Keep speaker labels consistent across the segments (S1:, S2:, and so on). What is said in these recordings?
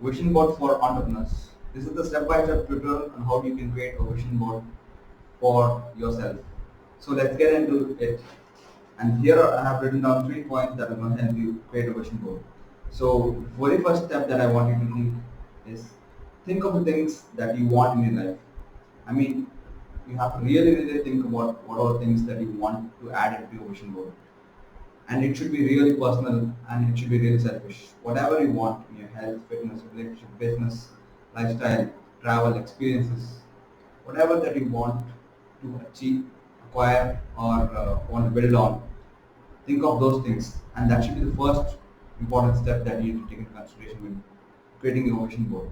S1: Vision board for entrepreneurs. This is the step-by-step tutorial on how you can create a vision board for yourself. So let's get into it. And here I have written down 3 points that are going to help you create a vision board. So very first step that I want you to think is think of the things that you want in your life. I mean, you have to really think about what are the things that you want to add into your vision board, and it should be really personal and it should be really selfish. Whatever you want in your health, fitness, relationship, business, lifestyle, travel, experiences, whatever that you want to achieve, acquire, or want to build on, think of those things, and that should be the first important step that you need to take into consideration when creating your vision board.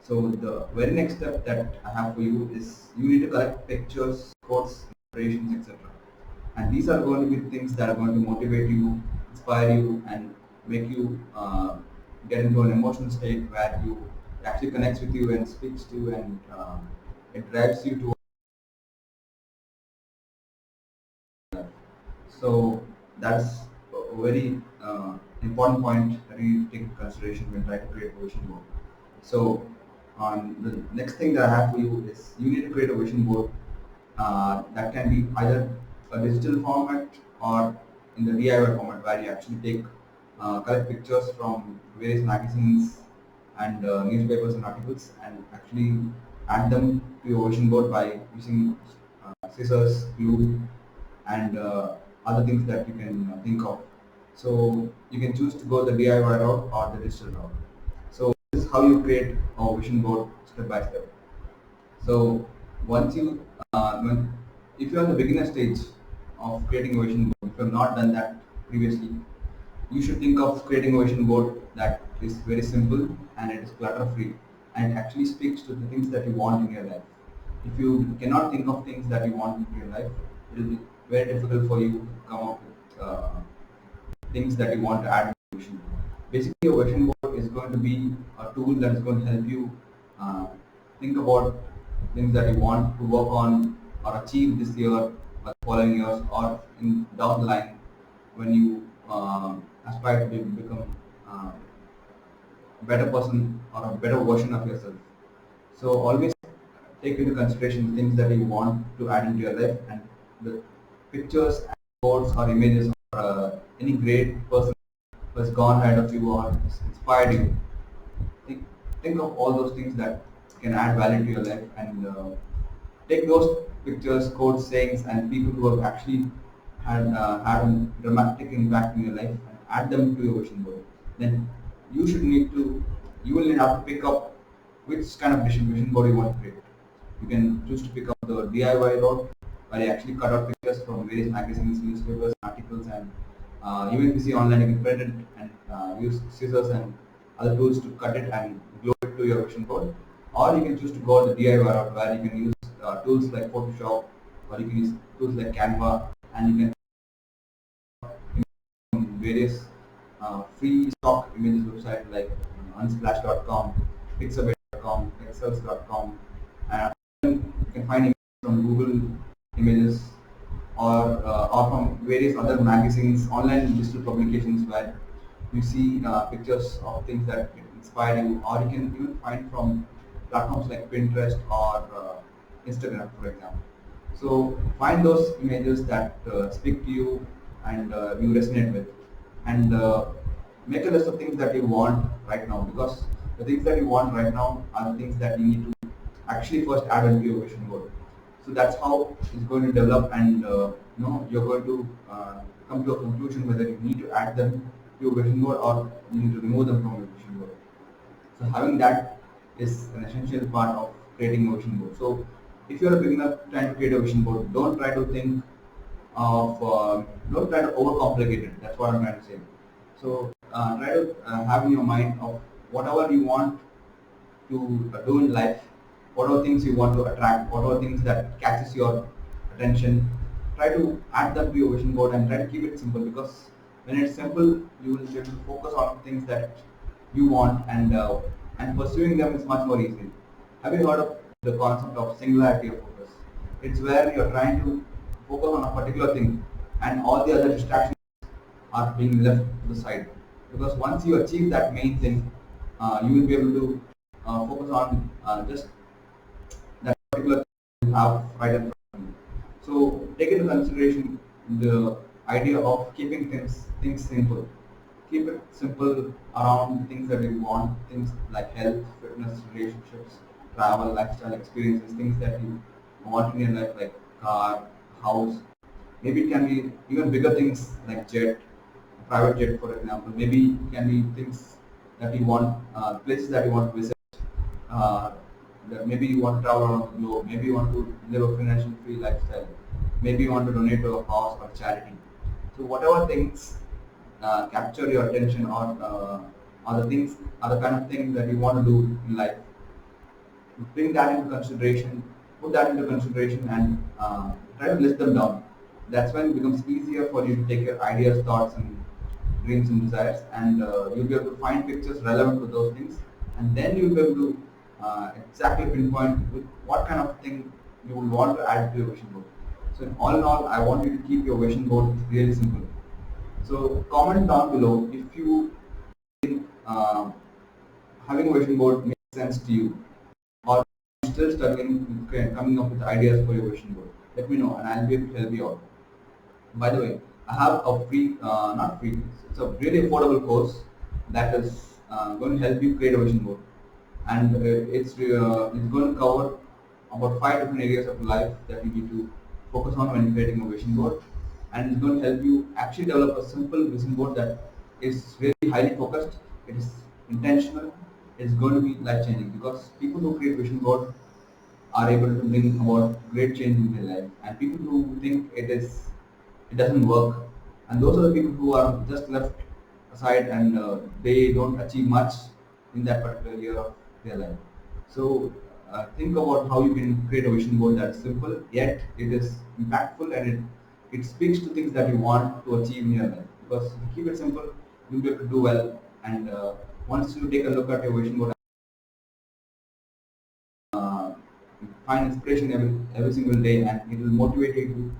S1: So the very next step that I have for you is you need to collect pictures, quotes, inspirations, etc. And these are going to be things that are going to motivate you, inspire you, and make you get into an emotional state where you actually connects with you and speaks to you, and it drives you to. So that's a very important point that you take into consideration when trying to create a vision board. So on the next thing that I have for you is you need to create a vision board that can be either a digital format or in the DIY format, where you actually take collect pictures from various magazines and newspapers and articles, and actually add them to your vision board by using scissors, glue, and other things that you can think of. So you can choose to go the DIY route or the digital route. So this is how you create a vision board step by step. So once you, if you're on the beginner stage of creating a vision board, if you have not done that previously, you should think of creating a vision board that is very simple and it is clutter free and actually speaks to the things that you want in your life. If you cannot think of things that you want in your life, it will be very difficult for you to come up with things that you want to add to your vision board. Basically, a vision board is going to be a tool that is going to help you uh, think about things that you want to work on or achieve this year or following years, or in down the line when you aspire to become a better person or a better version of yourself. So always take into consideration things that you want to add into your life, and the pictures and quotes or images or any great person who has gone ahead of you or has inspired you. Think, think of all those things that can add value to your life, and take those pictures, quotes, sayings, and people who have actually had a dramatic impact in your life, and add them to your vision board. Then you will have to pick up which kind of vision board you want to create. You can choose to pick up the DIY route, where you actually cut out pictures from various magazines, newspapers, articles, and even if you see online, you can print it and use scissors and other tools to cut it and glue it to your vision board. Or you can choose to go the DIY route, where you can use tools like Photoshop, or you can use tools like Canva, and you can various free stock images website like unsplash.com, pixabay.com, pexels.com, and you can find images from Google Images, or from various other magazines, online digital publications, where you see pictures of things that inspire you, or you can even find from platforms like Pinterest or Instagram, for example. So find those images that speak to you and you resonate with, and make a list of things that you want right now, because the things that you want right now are the things that you need to actually first add into your vision board. So that's how it's going to develop, and you're going to come to a conclusion whether you need to add them to your vision board or you need to remove them from your vision board. So having that is an essential part of creating a vision board. So if you're a beginner trying to create a vision board, of don't try to overcomplicate it. That's what I'm trying to say. So try to have in your mind of whatever you want to do in life, what are things you want to attract, what are things that catches your attention. Try to add them to your vision board and try to keep it simple, because when it's simple, you will be able to focus on things that you want, and pursuing them is much more easy. Have you heard of the concept of singularity of focus? It's where you're trying to focus on a particular thing and all the other distractions are being left to the side. Because once you achieve that main thing, you will be able to focus on just that particular thing you have right in front of you. So take into consideration the idea of keeping things simple. Keep it simple around things that you want, things like health, fitness, relationships, travel, lifestyle experiences, things that you want in your life, like car, house. Maybe it can be even bigger things like jet, private jet, for example. Maybe it can be things that you want, places that you want to visit. Uh, that maybe you want to travel around the globe. Maybe you want to live a financial free lifestyle. Maybe you want to donate to a cause or charity. So whatever things capture your attention, or the things, are the kind of things that you want to do in life, bring that into consideration, put that into consideration, and try to list them down. That's when it becomes easier for you to take your ideas, thoughts, and dreams and desires, and you'll be able to find pictures relevant to those things, and then you'll be able to exactly pinpoint with what kind of thing you will want to add to your vision board. So in all, I want you to keep your vision board really simple. So comment down below if you think having a vision board makes sense to you, or you're still struggling with coming up with ideas for your vision board. Let me know, and I'll be able to help you out. By the way, I have a free, not free, it's a really affordable course that is going to help you create a vision board, and it's going to cover about 5 different areas of life that you need to focus on when creating a vision board, and it's going to help you actually develop a simple vision board that is really highly focused. It is intentional. It's going to be life changing, because people who create vision board are able to bring about great change in their life, and people who think it doesn't work, and those are the people who are just left aside, and they don't achieve much in that particular year of their life. So think about how you can create a vision board that is simple yet it is impactful, and it speaks to things that you want to achieve in your life. Because if you keep it simple, you'll be able to do well, and once you take a look at your vision board, uh, find inspiration every single day, and it will motivate you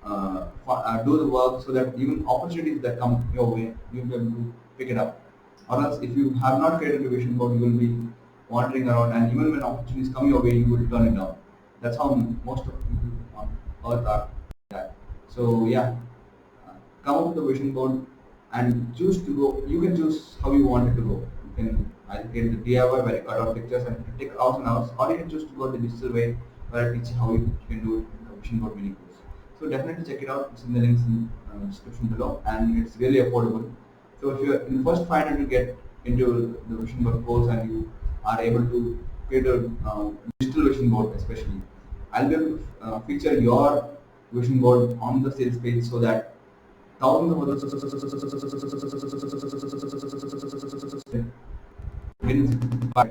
S1: to do the work, so that even opportunities that come your way, you'll be able to pick it up. Or else, if you have not created a vision board, you will be wandering around, and even when opportunities come your way, you will turn it down. That's how most of people on earth are like that. So yeah, come up with a vision board and choose to go. You can choose how you want it to go. You can either get the DIY where you cut out pictures and take hours and hours, or you can choose to go the digital way where I teach you how you can do it in the vision board mini course. So definitely check it out. It's in the links in description below, and it's really affordable. So if you're in the first 500 to get into the vision board course, and you are able to create a digital vision board, especially, I'll be able to feature your vision board on the sales page, so that thousands of others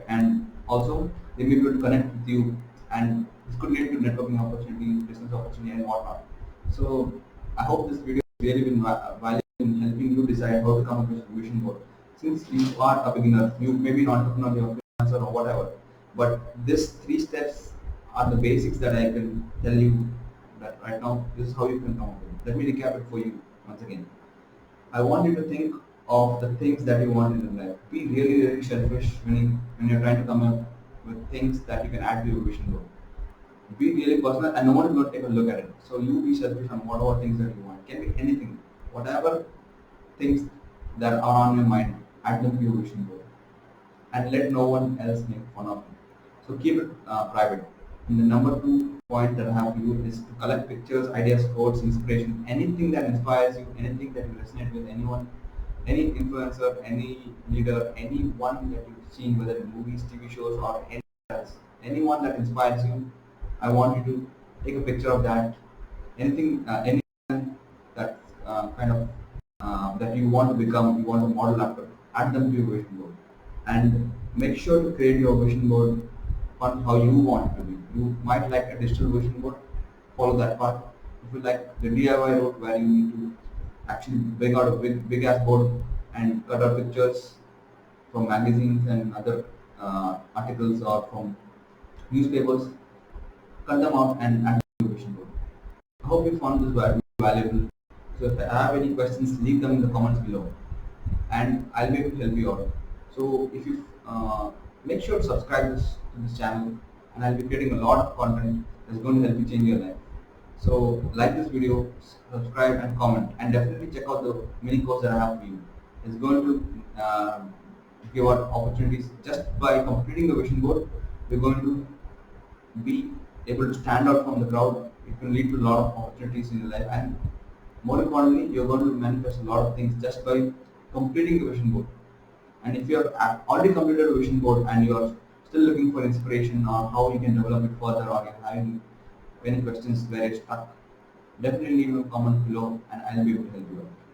S1: and also they may be able to connect with you, and this could lead to networking opportunities, business opportunity, and whatnot. So I hope this video has really been valuable in helping you decide how to come up with a vision board. Since you are a beginner, you may be an entrepreneur, you're a freelancer or whatever, but these 3 steps are the basics that I can tell you that right now this is how you can come up with it. Let me recap it for you once again. I want you to think of the things that you want in your life. Be really, really selfish when you're trying to come up with things that you can add to your vision board. Be really personal, and no one is going to take a look at it. So you be selfish on whatever things that you want. It can be anything. Whatever things that are on your mind, add them to your vision board, and let no one else make fun of you. So keep it private. And the number 2 point that I have for you is to collect pictures, ideas, quotes, inspiration, anything that inspires you, anything that you resonate with, anyone, any influencer, any leader, anyone that you've seen, whether in movies, TV shows, or anything else, anyone that inspires you. I want you to take a picture of that. Anyone that kind of that you want to become, you want to model after, add them to your vision board, and make sure to create your vision board on how you want it to be. You might like a digital vision board, follow that path. If you like the DIY route where you need to actually bring out a big ass board and cut out pictures from magazines and other articles, or from newspapers, cut them out and add to your vision board. I hope you found this valuable. So if I have any questions, leave them in the comments below, and I'll be able to help you out. So if you make sure to subscribe to this channel, and I'll be creating a lot of content that's going to help you change your life. So like this video, subscribe and comment, and definitely check out the mini course that I have for you. It's going to give out opportunities just by completing the vision board. We're going to be able to stand out from the crowd. It can lead to a lot of opportunities in your life, and more importantly, you're going to manifest a lot of things just by completing the vision board. And if you have already completed a vision board and you are still looking for inspiration or how you can develop it further, or you're having any questions where you're stuck, definitely leave a comment below and I'll be able to help you out.